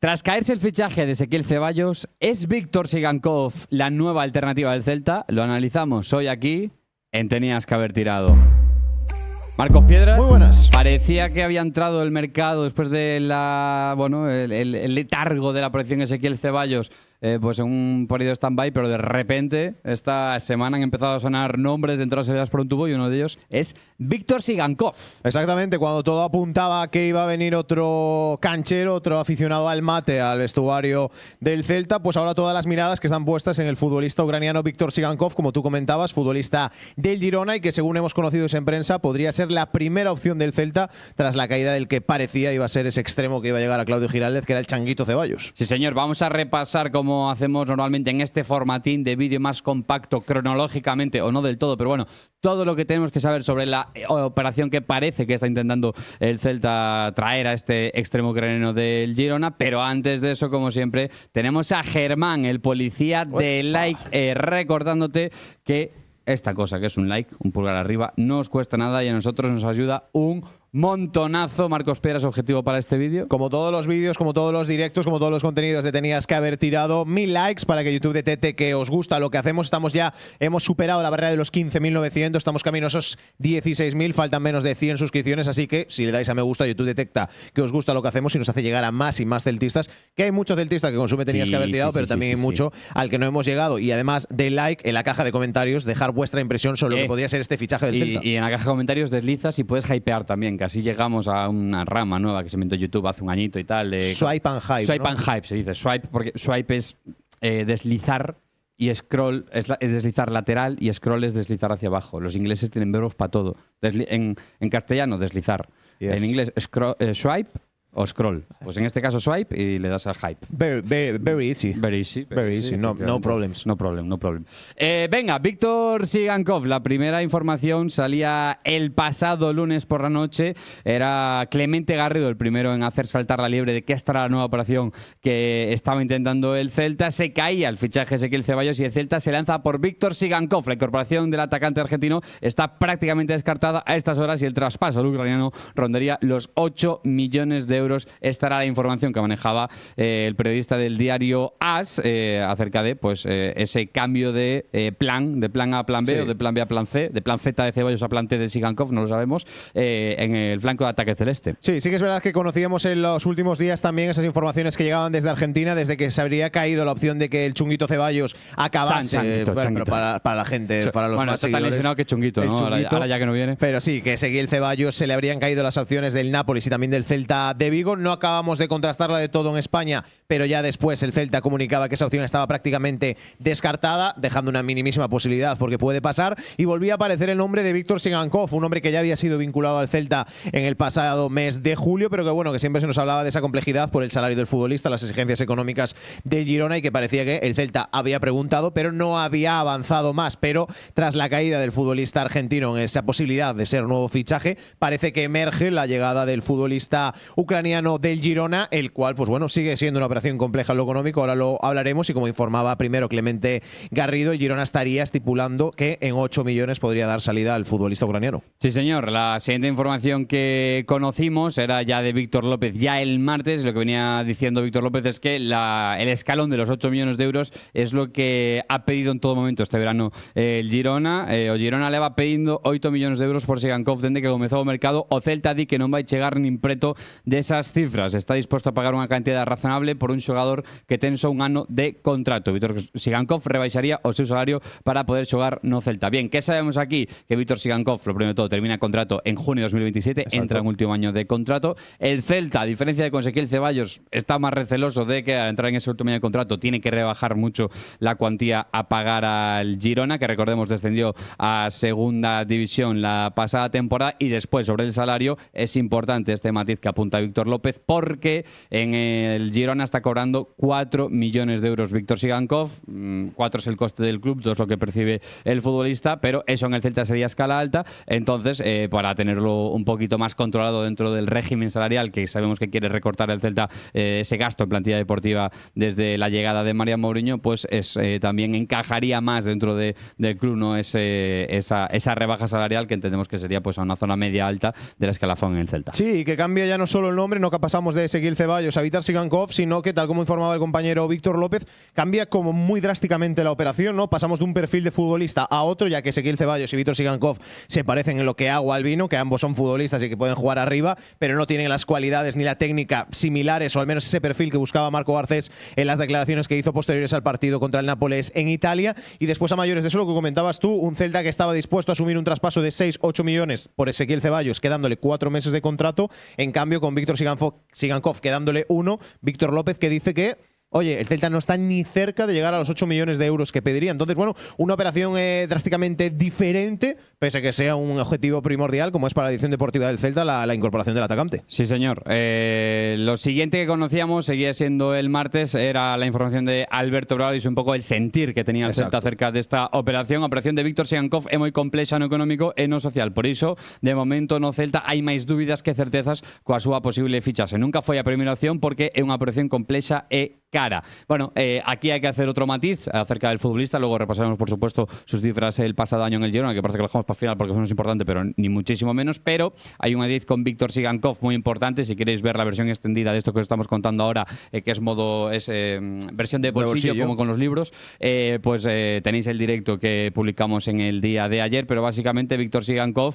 Tras caerse el fichaje de Ezequiel Ceballos, ¿es Víctor Sigankov la nueva alternativa del Celta? Lo analizamos hoy aquí en Tenías que haber tirado. Marcos Piedras. Muy buenas. Parecía que había entrado el mercado después de el letargo de la proyección Ezequiel Ceballos, pues en un periodo de stand-by, pero de repente esta semana han empezado a sonar nombres de entradas salidas por un tubo y uno de ellos es Víctor Sigankov. Exactamente, cuando todo apuntaba que iba a venir otro canchero, otro aficionado al mate, al vestuario del Celta, pues ahora todas las miradas que están puestas en el futbolista ucraniano Víctor Sigankov, como tú comentabas, futbolista del Girona y que según hemos conocido en prensa podría ser la primera opción del Celta tras la caída del que parecía iba a ser ese extremo que iba a llegar a Claudio Giraldez, que era el Changuito Ceballos. Sí, señor, vamos a repasar como hacemos normalmente en este formatín de vídeo más compacto cronológicamente, o no del todo, pero bueno, todo lo que tenemos que saber sobre la operación que parece que está intentando el Celta traer a este extremo ucraniano del Girona. Pero antes de eso, como siempre, tenemos a Germán, el policía de Like, recordándote que esta cosa, que es un like, un pulgar arriba, no os cuesta nada y a nosotros nos ayuda un montonazo. Marcos Piedras, objetivo para este vídeo. Como todos los vídeos, como todos los directos, como todos los contenidos de Tenías que haber tirado, 1000 likes para que YouTube detecte que os gusta lo que hacemos. Hemos superado la barrera de los 15.900, estamos camino a esos 16.000, faltan menos de 100 suscripciones, así que si le dais a me gusta, YouTube detecta que os gusta lo que hacemos y nos hace llegar a más y más celtistas, que hay muchos celtistas que consumen Tenías que haber tirado, pero también hay mucho al que no hemos llegado. Y además de like, en la caja de comentarios, dejar vuestra impresión sobre lo que podría ser este fichaje del Celta. Y en la caja de comentarios deslizas y puedes hypear también, que así llegamos a una rama nueva que se inventó YouTube hace un añito y tal. De Swipe and hype. Swipe ¿no? and hype se dice. Swipe, porque swipe es deslizar y scroll es deslizar lateral y scroll es deslizar hacia abajo. Los ingleses tienen verbos para todo. En castellano, deslizar. Yes. En inglés, swipe o scroll. Pues en este caso swipe y le das al hype. Very easy. Very easy. Very easy. No problems. No problem. Venga, Víctor Sigankov. La primera información salía el pasado lunes por la noche. Era Clemente Garrido el primero en hacer saltar la liebre de que esta era la nueva operación que estaba intentando el Celta. Se caía el fichaje Ezequiel Ceballos y el Celta se lanza por Víctor Sigankov. La incorporación del atacante argentino está prácticamente descartada a estas horas y el traspaso al ucraniano rondaría los 8 millones de euros. Esta era la información que manejaba el periodista del diario AS acerca de ese cambio de plan A a plan B, sí, o de plan B a plan C, de plan Z de Ceballos a plan T de Sigankov, no lo sabemos, en el flanco de ataque celeste. Sí, sí que es verdad que conocíamos en los últimos días también esas informaciones que llegaban desde Argentina, desde que se habría caído la opción de que el Chunguito Ceballos acabase. Changuito. Pero para la gente, para los más está tan seguidores. lesionado que Chunguito, ¿no? Ahora ya que no viene. Pero sí, que Ezequiel Ceballos se le habrían caído las opciones del Nápoles y también del Celta de Vigo. No acabamos de contrastarla de todo en España, pero ya después el Celta comunicaba que esa opción estaba prácticamente descartada, dejando una minimísima posibilidad porque puede pasar. Y volvía a aparecer el nombre de Víctor Sigankov, un hombre que ya había sido vinculado al Celta en el pasado mes de julio, pero que bueno, que siempre se nos hablaba de esa complejidad por el salario del futbolista, las exigencias económicas del Girona y que parecía que el Celta había preguntado, pero no había avanzado más. Pero tras la caída del futbolista argentino en esa posibilidad de ser nuevo fichaje, parece que emerge la llegada del futbolista ucraniano del Girona, el cual, pues bueno, sigue siendo una operación compleja en lo económico, ahora lo hablaremos, y como informaba primero Clemente Garrido, el Girona estaría estipulando que en 8 millones podría dar salida al futbolista ucraniano. Sí, señor. La siguiente información que conocimos era ya de Víctor López, ya el martes. Lo que venía diciendo Víctor López es que el escalón de los 8 millones de euros es lo que ha pedido en todo momento este verano el Girona. O Girona le va pidiendo 8 millones de euros por Sigankov desde que comenzó el mercado. O Celta di que no va a llegar ni preto de esas cifras. Está dispuesto a pagar una cantidad razonable por un xogador que tenso un ano de contrato. Víctor Sigankov rebaixaría o seu salario para poder xogar no Celta. Bien, ¿qué sabemos aquí? Que Víctor Sigankov, lo primero de todo, termina contrato en junio de 2027, exacto, entra en último año de contrato. El Celta, a diferencia de con Ezequiel Ceballos, está más receloso de que al entrar en ese último año de contrato tiene que rebajar mucho la cuantía a pagar al Girona, que recordemos descendió a segunda división la pasada temporada. Y después, sobre el salario, es importante este matiz que apunta Víctor López, porque en el Girona está cobrando 4 millones de euros Víctor Sigankov. 4 es el coste del club, 2 es lo que percibe el futbolista, pero eso en el Celta sería escala alta. Entonces, para tenerlo un poquito más controlado dentro del régimen salarial que sabemos que quiere recortar el Celta, ese gasto en plantilla deportiva desde la llegada de Mariano Mourinho, pues también encajaría más dentro del club, ¿no? Esa rebaja salarial que entendemos que sería pues a una zona media alta del escalafón en el Celta. Sí, que cambia ya no solo el nombre nombre, no que pasamos de Ezequiel Ceballos a Vítor Sigankov, sino que, tal como informaba el compañero Víctor López, cambia como muy drásticamente la operación, ¿no? Pasamos de un perfil de futbolista a otro, ya que Ezequiel Ceballos y Vítor Sigankov se parecen en lo que agua al vino, que ambos son futbolistas y que pueden jugar arriba, pero no tienen las cualidades ni la técnica similares, o al menos ese perfil que buscaba Marco Garcés en las declaraciones que hizo posteriores al partido contra el Nápoles en Italia. Y después, a mayores de eso, lo que comentabas tú, un Celta que estaba dispuesto a asumir un traspaso de 6-8 millones por Ezequiel Ceballos, quedándole 4 meses de contrato. En cambio, con Vítor Sigankov quedándole 1, Víctor López, que dice que, oye, el Celta no está ni cerca de llegar a los 8 millones de euros que pediría. Entonces, bueno, una operación drásticamente diferente, pese a que sea un objetivo primordial, como es para la edición deportiva del Celta, la incorporación del atacante. Sí, señor. Lo siguiente que conocíamos, seguía siendo el martes, era la información de Alberto Bravo y un pouco el sentir que tenía el Celta acerca desta operación. A operación de Víctor Sigankov é moi complexa no económico e no social. Por iso, de momento, no Celta hai máis dúbidas que certezas coa súa posible fichaxe. Nunca foi a primeira opción porque é unha operación complexa e cara. Bueno, aquí hay que hacer otro matiz acerca del futbolista. Luego repasaremos, por supuesto, sus cifras el pasado año en el Girona, que parece que lo dejamos para el final porque eso no es importante, pero ni muchísimo menos. Pero hay un matiz con Víctor Sigankov muy importante. Si queréis ver la versión extendida de esto que os estamos contando ahora, que es versión de bolsillo, como con los libros, pues tenéis el directo que publicamos en el día de ayer. Pero básicamente Víctor Sigankov,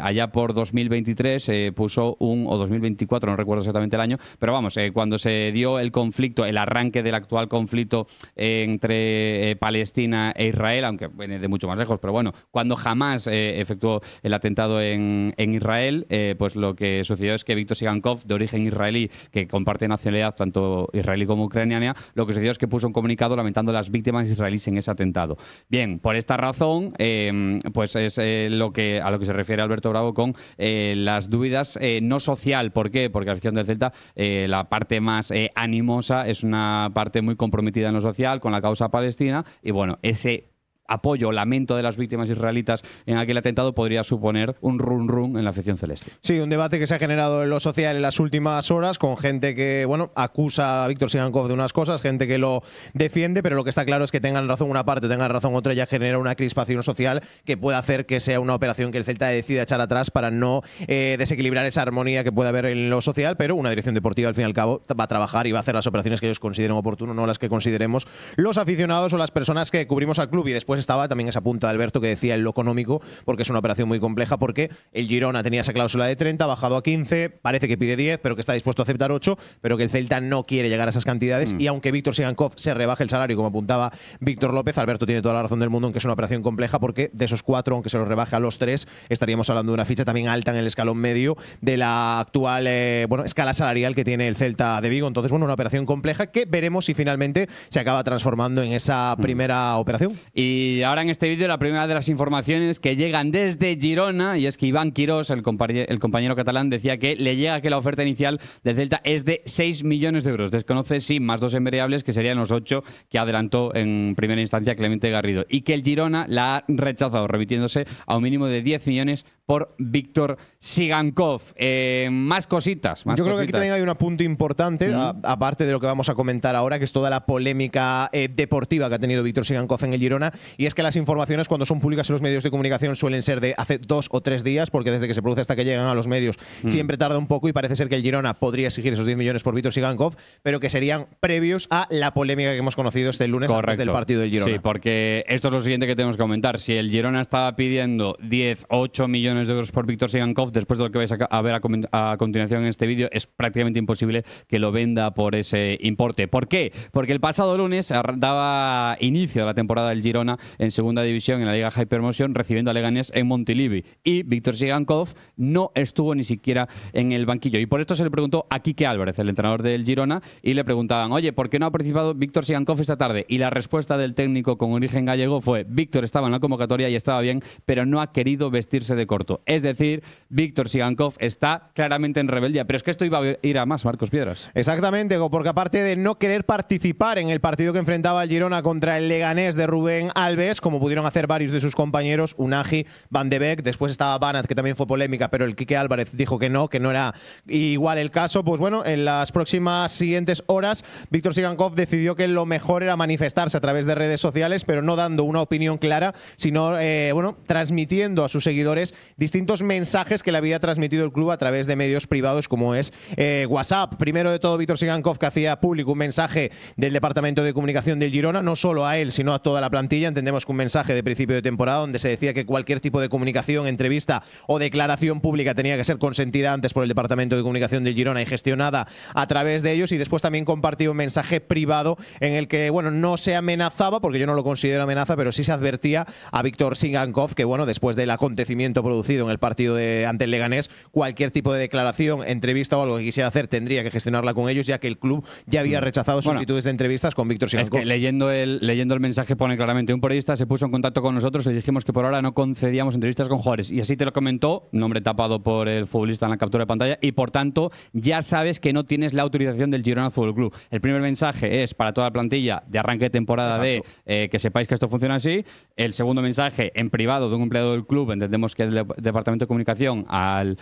allá por 2023, puso o 2024, no recuerdo exactamente el año, pero vamos, cuando se dio el conflicto, el arranque del actual conflicto entre Palestina e Israel, aunque viene de mucho más lejos, pero bueno, cuando Hamas efectuó el atentado en Israel, pues lo que sucedió es que Víctor Sigankov, de origen israelí, que comparte nacionalidad tanto israelí como ucraniana, lo que sucedió es que puso un comunicado lamentando las víctimas israelíes en ese atentado. Bien, por esta razón, pues es a lo que se refiere Alberto Bravo con las dudas no social. ¿Por qué? Porque la afición del Celta, la parte más animosa, es una parte muy comprometida en lo social con la causa palestina y bueno, ese apoyo o lamento de las víctimas israelitas en aquel atentado podría suponer un run en la afición celeste. Sí, un debate que se ha generado en lo social en las últimas horas, con gente que, bueno, acusa a Víctor Sigankov de unas cosas, gente que lo defiende, pero lo que está claro es que tengan razón una parte, tengan razón otra, ya genera una crispación social que puede hacer que sea una operación que el Celta decida echar atrás para no desequilibrar esa armonía que puede haber en lo social, pero una dirección deportiva al fin y al cabo va a trabajar y va a hacer las operaciones que ellos consideren oportuno, no las que consideremos los aficionados o las personas que cubrimos al club. Y después estaba también esa punta de Alberto que decía en lo económico, porque es una operación muy compleja, porque el Girona tenía esa cláusula de 30, ha bajado a 15, parece que pide 10, pero que está dispuesto a aceptar 8, pero que el Celta no quiere llegar a esas cantidades. Y aunque Víctor Sigankov se rebaje el salario, como apuntaba Víctor López, Alberto tiene toda la razón del mundo en que es una operación compleja, porque de esos 4, aunque se los rebaje a los 3, estaríamos hablando de una ficha también alta en el escalón medio de la actual escala salarial que tiene el Celta de Vigo. Entonces, bueno, una operación compleja que veremos si finalmente se acaba transformando en esa primera operación. Y ahora en este vídeo la primera de las informaciones que llegan desde Girona, y es que Iván Quirós, el compañero catalán, decía que le llega que la oferta inicial del Celta es de 6 millones de euros. Desconoce, sí, más 2 en variables, que serían los 8 que adelantó en primera instancia Clemente Garrido. Y que el Girona la ha rechazado, remitiéndose a un mínimo de 10 millones por Víctor Sigankov. Más cositas. Yo creo que aquí también hay un apunte importante, aparte de lo que vamos a comentar ahora, que es toda la polémica deportiva que ha tenido Víctor Sigankov en el Girona. Y es que las informaciones, cuando son públicas en los medios de comunicación, suelen ser de hace 2 o 3 días, porque desde que se produce hasta que llegan a los medios siempre tarda un poco, y parece ser que el Girona podría exigir esos 10 millones por Víctor Sigankov, pero que serían previos a la polémica que hemos conocido este lunes. Correcto. Antes del partido del Girona. Sí, porque esto es lo siguiente que tenemos que comentar. Si el Girona estaba pidiendo 10, 8 millones de euros por Víctor Sigankov, después de lo que vais a ver a continuación en este vídeo, es prácticamente imposible que lo venda por ese importe. ¿Por qué? Porque el pasado lunes daba inicio a la temporada del Girona en segunda división en la Liga Hypermotion, recibiendo a Leganés en Montilivi, y Víctor Sigankov no estuvo ni siquiera en el banquillo. Y por esto se le preguntó a Quique Álvarez, el entrenador del Girona, y le preguntaban: oye, ¿por qué no ha participado Víctor Sigankov esta tarde? Y la respuesta del técnico con origen gallego fue: Víctor estaba en la convocatoria y estaba bien, pero no ha querido vestirse de corto. Es decir, Víctor Sigankov está claramente en rebeldía. Pero es que esto iba a ir a más, Marcos Piedras. Exactamente, porque aparte de no querer participar en el partido que enfrentaba el Girona contra el Leganés de Rubén Alves, Alves, como pudieron hacer varios de sus compañeros, Unagi, Van de Beek, después estaba Banat, que también fue polémica, pero el Quique Álvarez dijo que no era igual el caso. Pues bueno, en las próximas siguientes horas, Víctor Sigankov decidió que lo mejor era manifestarse a través de redes sociales, pero no dando una opinión clara, sino transmitiendo a sus seguidores distintos mensajes que le había transmitido el club a través de medios privados como es WhatsApp. Primero de todo, Víctor Sigankov, que hacía público un mensaje del Departamento de Comunicación del Girona, no solo a él, sino a toda la plantilla. Entendemos que un mensaje de principio de temporada donde se decía que cualquier tipo de comunicación, entrevista o declaración pública tenía que ser consentida antes por el Departamento de Comunicación del Girona y gestionada a través de ellos. Y después también compartió un mensaje privado en el que, no se amenazaba, porque yo no lo considero amenaza, pero sí se advertía a Víctor Sigankov que, después del acontecimiento producido en el partido ante el Leganés, cualquier tipo de declaración, entrevista o algo que quisiera hacer tendría que gestionarla con ellos, ya que el club ya había rechazado solicitudes de entrevistas con Víctor Sigankov. Es que leyendo el mensaje pone claramente: un periodista se puso en contacto con nosotros y dijimos que por ahora no concedíamos entrevistas con jugadores. Y así te lo comentó, nombre tapado por el futbolista en la captura de pantalla, y por tanto ya sabes que no tienes la autorización del Girona Fútbol Club. El primer mensaje es para toda la plantilla de arranque de temporada. Exacto. Que sepáis que esto funciona así. El segundo mensaje en privado de un empleado del club, entendemos que es del Departamento de Comunicación, al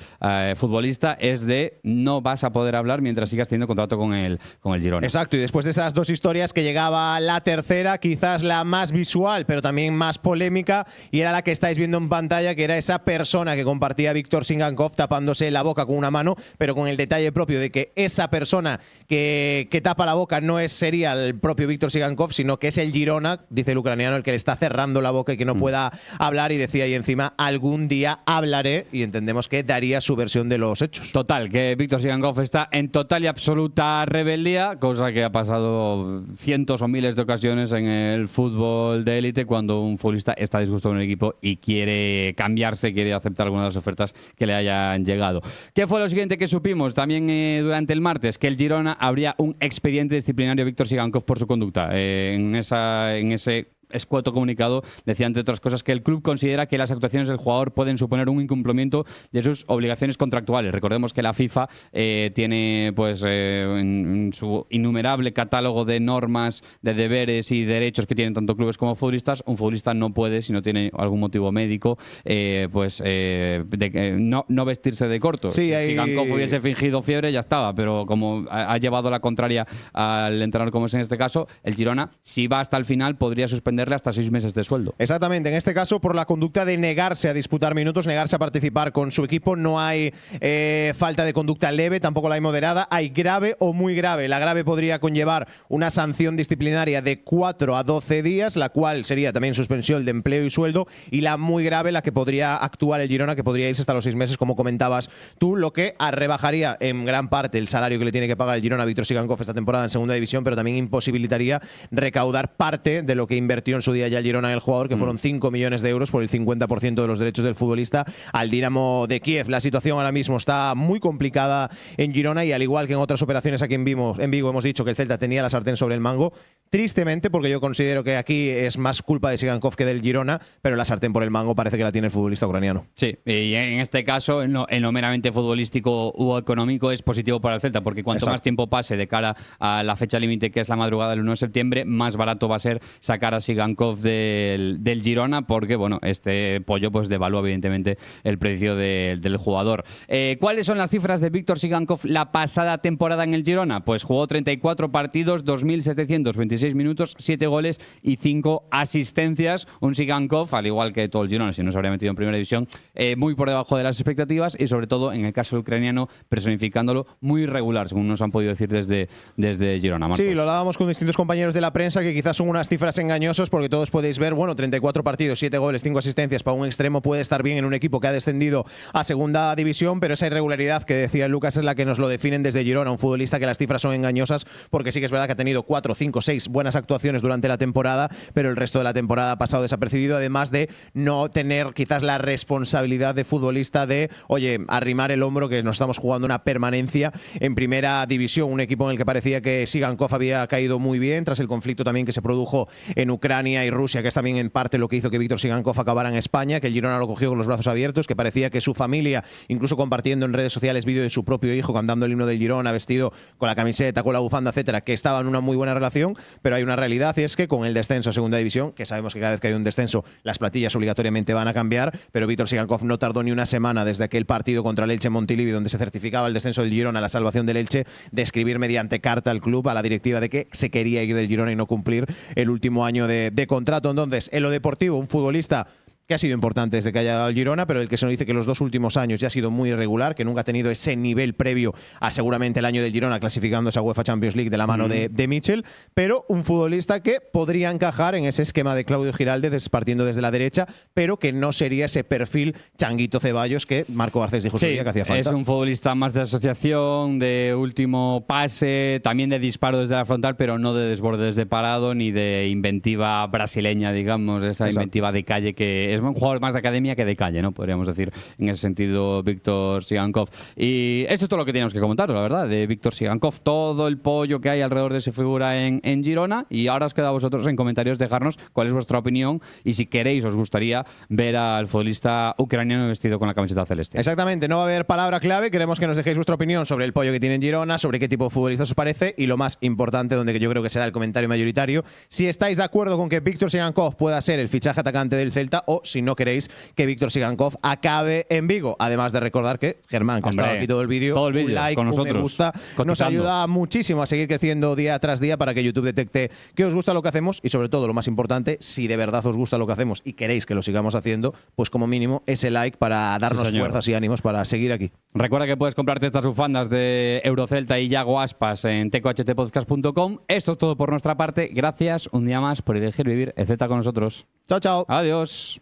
futbolista, es de no vas a poder hablar mientras sigas teniendo contrato con el Girona. Exacto, y después de esas dos historias que llegaba la tercera, quizás la más visual, pero también más polémica, y era la que estáis viendo en pantalla, que era esa persona que compartía Víctor Sigankov tapándose la boca con una mano, pero con el detalle propio de que esa persona que tapa la boca no sería el propio Víctor Sigankov, sino que es el Girona, dice el ucraniano, el que le está cerrando la boca y que no pueda hablar, y decía ahí encima: algún día hablaré, y entendemos que daría su versión de los hechos. Total, que Víctor Sigankov está en total y absoluta rebeldía, cosa que ha pasado cientos o miles de ocasiones en el fútbol de élite, cuando un futbolista está disgusto con el equipo y quiere cambiarse, quiere aceptar algunas de las ofertas que le hayan llegado. ¿Qué fue lo siguiente que supimos también durante el martes? Que el Girona habría un expediente disciplinario a Víctor Sigankov por su conducta. En ese escueto comunicado decía, entre otras cosas, que el club considera que las actuaciones del jugador pueden suponer un incumplimiento de sus obligaciones contractuales. Recordemos que la FIFA tiene en su innumerable catálogo de normas, de deberes y derechos que tienen tanto clubes como futbolistas. Un futbolista no puede, si no tiene algún motivo médico, no vestirse de corto. Sí, si Sigankov hubiese fingido fiebre, ya estaba, pero como ha llevado la contraria al entrenador, como es en este caso, el Girona, si va hasta el final, podría suspender hasta 6 meses de sueldo. Exactamente, en este caso por la conducta de negarse a disputar minutos, negarse a participar con su equipo. No hay falta de conducta leve, tampoco la hay moderada, hay grave o muy grave. La grave podría conllevar una sanción disciplinaria de 4 a 12 días, la cual sería también suspensión de empleo y sueldo, y la muy grave, la que podría actuar el Girona, que podría irse hasta los 6 meses, como comentabas tú, lo que rebajaría en gran parte el salario que le tiene que pagar el Girona a Víctor Sigankov esta temporada en segunda división, pero también imposibilitaría recaudar parte de lo que invirtió en su día ya el Girona en el jugador, que fueron 5 millones de euros por el 50% de los derechos del futbolista al Dinamo de Kiev. La situación ahora mismo está muy complicada en Girona, y al igual que en otras operaciones aquí en Vigo hemos dicho que el Celta tenía la sartén sobre el mango. Tristemente, porque yo considero que aquí es más culpa de Sigankov que del Girona, pero la sartén por el mango parece que la tiene el futbolista ucraniano. Sí, y en este caso, en lo meramente futbolístico u económico, es positivo para el Celta, porque cuanto más tiempo pase de cara a la fecha límite, que es la madrugada del 1 de septiembre, más barato va a ser sacar a Sigankov del Girona, porque este pollo devalúa evidentemente el precio del jugador. ¿Cuáles son las cifras de Víctor Sigankov la pasada temporada en el Girona? Pues jugó 34 partidos, 2.726 minutos, 7 goles y 5 asistencias. Un Sigankov, al igual que todo el Girona, si no se habría metido en primera división, muy por debajo de las expectativas, y sobre todo en el caso del ucraniano, personificándolo, muy irregular, según nos han podido decir desde Girona. Marcos. Sí, lo hablábamos con distintos compañeros de la prensa, que quizás son unas cifras engañosas, porque todos podéis ver, 34 partidos, 7 goles, 5 asistencias para un extremo puede estar bien en un equipo que ha descendido a segunda división, pero esa irregularidad que decía Lucas es la que nos lo definen desde Girona, un futbolista que las cifras son engañosas, porque sí que es verdad que ha tenido 4, 5, 6 buenas actuaciones durante la temporada, pero el resto de la temporada ha pasado desapercibido, además de no tener quizás la responsabilidad de futbolista de, arrimar el hombro, que nos estamos jugando una permanencia en primera división, un equipo en el que parecía que Sigankov había caído muy bien tras el conflicto también que se produjo en Ucrania Ucrania y Rusia, que es también en parte lo que hizo que Víctor Sigankov acabara en España, que el Girona lo cogió con los brazos abiertos, que parecía que su familia, incluso compartiendo en redes sociales vídeo de su propio hijo cantando el himno del Girona, vestido con la camiseta, con la bufanda, etcétera, que estaba en una muy buena relación, pero hay una realidad y es que con el descenso a Segunda División, que sabemos que cada vez que hay un descenso las platillas obligatoriamente van a cambiar, pero Víctor Sigankov no tardó ni una semana desde aquel partido contra el Elche en Montilivi, donde se certificaba el descenso del Girona, la salvación del Elche, de escribir mediante carta al club, a la directiva, de que se quería ir del Girona y no cumplir el último año de contrato. Entonces, en lo deportivo, un futbolista que ha sido importante desde que haya llegado al Girona, pero el que se nos dice que los 2 últimos años ya ha sido muy irregular, que nunca ha tenido ese nivel previo a seguramente el año del Girona clasificándose a UEFA Champions League de la mano de Mitchell, pero un futbolista que podría encajar en ese esquema de Claudio Giraldez partiendo desde la derecha, pero que no sería ese perfil Changuito Ceballos que Marco Garcés dijo su día que hacía falta. Es un futbolista más de asociación, de último pase, también de disparo desde la frontal, pero no de desborde desde parado ni de inventiva brasileña, digamos, esa inventiva de calle que es un jugador más de academia que de calle, ¿no? Podríamos decir en ese sentido Víctor Sigankov. Y esto es todo lo que teníamos que comentar, la verdad, de Víctor Sigankov, todo el pollo que hay alrededor de su figura en Girona. Y ahora os queda a vosotros en comentarios dejarnos cuál es vuestra opinión y si queréis, os gustaría ver al futbolista ucraniano vestido con la camiseta celeste. Exactamente, no va a haber palabra clave, queremos que nos dejéis vuestra opinión sobre el pollo que tiene en Girona, sobre qué tipo de futbolista os parece y lo más importante, donde yo creo que será el comentario mayoritario, si estáis de acuerdo con que Víctor Sigankov pueda ser el fichaje atacante del Celta o si no queréis que Víctor Sigankov acabe en Vigo. Además de recordar que Germán, que ha estado aquí todo el vídeo, un like, con nosotros, un me gusta, nos ayuda muchísimo a seguir creciendo día tras día para que YouTube detecte que os gusta lo que hacemos y sobre todo, lo más importante, si de verdad os gusta lo que hacemos y queréis que lo sigamos haciendo, pues como mínimo ese like para darnos fuerzas y ánimos para seguir aquí. Recuerda que puedes comprarte estas bufandas de Eurocelta y Yago Aspas en tecohtpodcast.com. Esto es todo por nuestra parte. Gracias un día más por elegir vivir el Celta con nosotros. Chao, chao. Adiós.